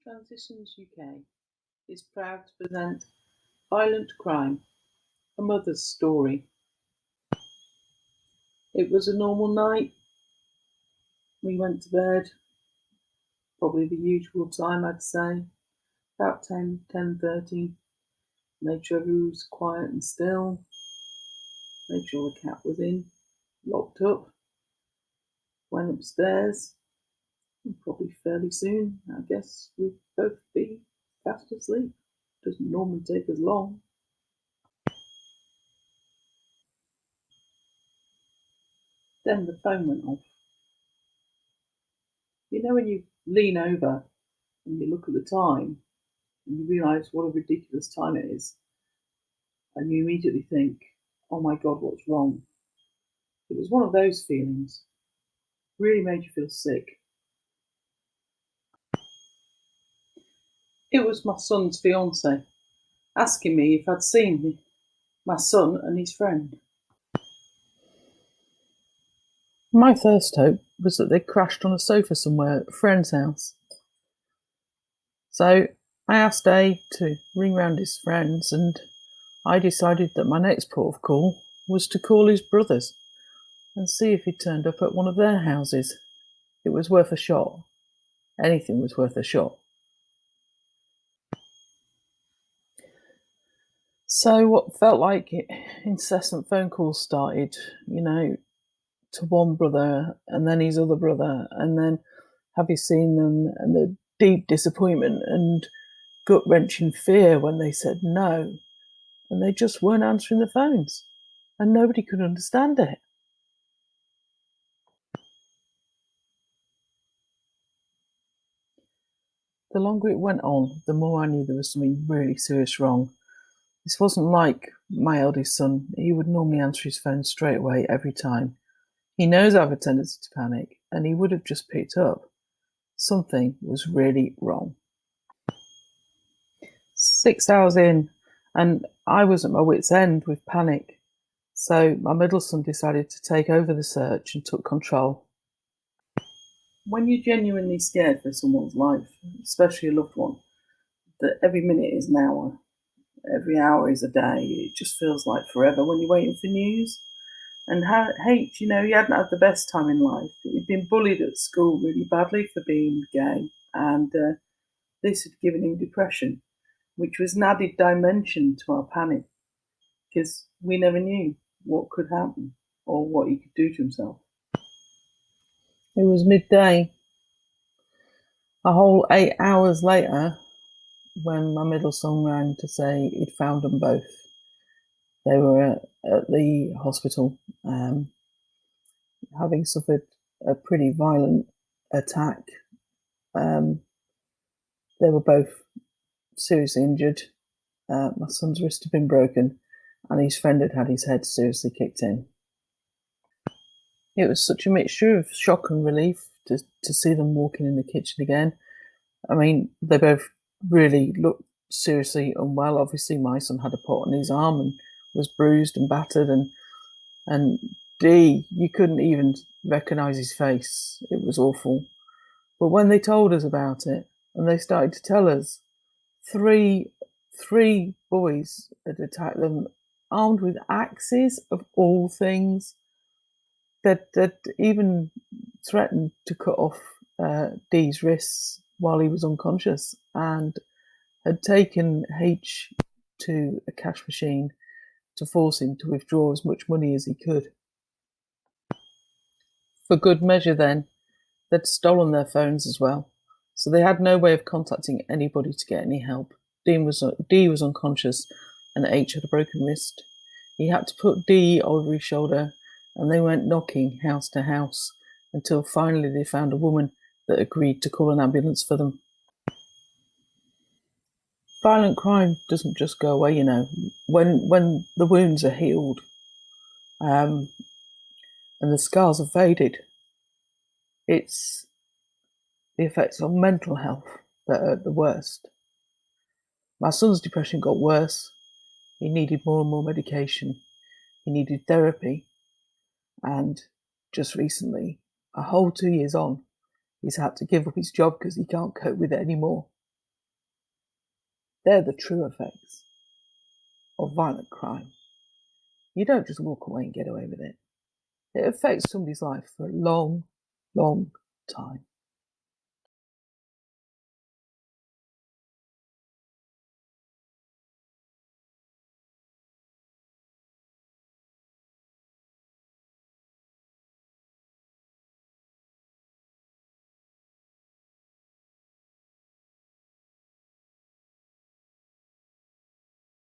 Transitions UK is proud to present Violent Crime, a mother's story. It was a normal night. We went to bed, probably the usual time I'd say, about 10:30. Made sure everyone was quiet and still. Made sure the cat was in, locked up. Went upstairs, and probably fairly soon, I guess, we'd both be fast asleep. Doesn't normally take as long. Then the phone went off. You know when you lean over and you look at the time and you realise what a ridiculous time it is, and you immediately think, oh my God, what's wrong? It was one of those feelings. Really made you feel sick. It was my son's fiance asking me if I'd seen my son and his friend. My first hope was that they'd crashed on a sofa somewhere at a friend's house. So I asked A to ring round his friends, and I decided that my next port of call was to call his brothers and see if he'd turned up at one of their houses. It was worth a shot. Anything was worth a shot. So what felt like incessant phone calls started, to one brother and then his other brother, and then have you seen them, and the deep disappointment and gut-wrenching fear when they said no, and they just weren't answering the phones, and nobody could understand it. The longer it went on, the more I knew there was something really serious wrong. This wasn't like my eldest son. He would normally answer his phone straight away every time. He knows I have a tendency to panic, and he would have just picked up. Something was really wrong. 6 hours in, and I was at my wit's end with panic. So my middle son decided to take over the search and took control. When you're genuinely scared for someone's life, especially a loved one, that every minute is an hour, every hour is a day, it just feels like forever when you're waiting for news. And H, he hadn't had the best time in life. He'd been bullied at school really badly for being gay, and this had given him depression, which was an added dimension to our panic, because we never knew what could happen or what he could do to himself. It was midday. A whole 8 hours later, when my middle son rang to say he'd found them both. They were at the hospital, having suffered a pretty violent attack. They were both seriously injured. My son's wrist had been broken, and his friend had had his head seriously kicked in. It was such a mixture of shock and relief to see them walking in the kitchen again. I mean, they both really looked seriously unwell. Obviously, my son had a pot on his arm and was bruised and battered, and D, you couldn't even recognise his face. It was awful. But when they told us about it, and they started to tell us, three boys had attacked them, armed with axes of all things. They'd even threatened to cut off D's wrists while he was unconscious, and had taken H to a cash machine to force him to withdraw as much money as he could. For good measure then, they'd stolen their phones as well, so they had no way of contacting anybody to get any help. D was unconscious, and H had a broken wrist. He had to put D over his shoulder, and they went knocking house to house until finally they found a woman that agreed to call an ambulance for them. Violent crime doesn't just go away, when the wounds are healed, and the scars have faded. It's the effects on mental health that are the worst. My son's depression got worse. He needed more and more medication. He needed therapy. And just recently, a whole 2 years on, he's had to give up his job because he can't cope with it anymore. They're the true effects of violent crime. You don't just walk away and get away with it. It affects somebody's life for a long, long time.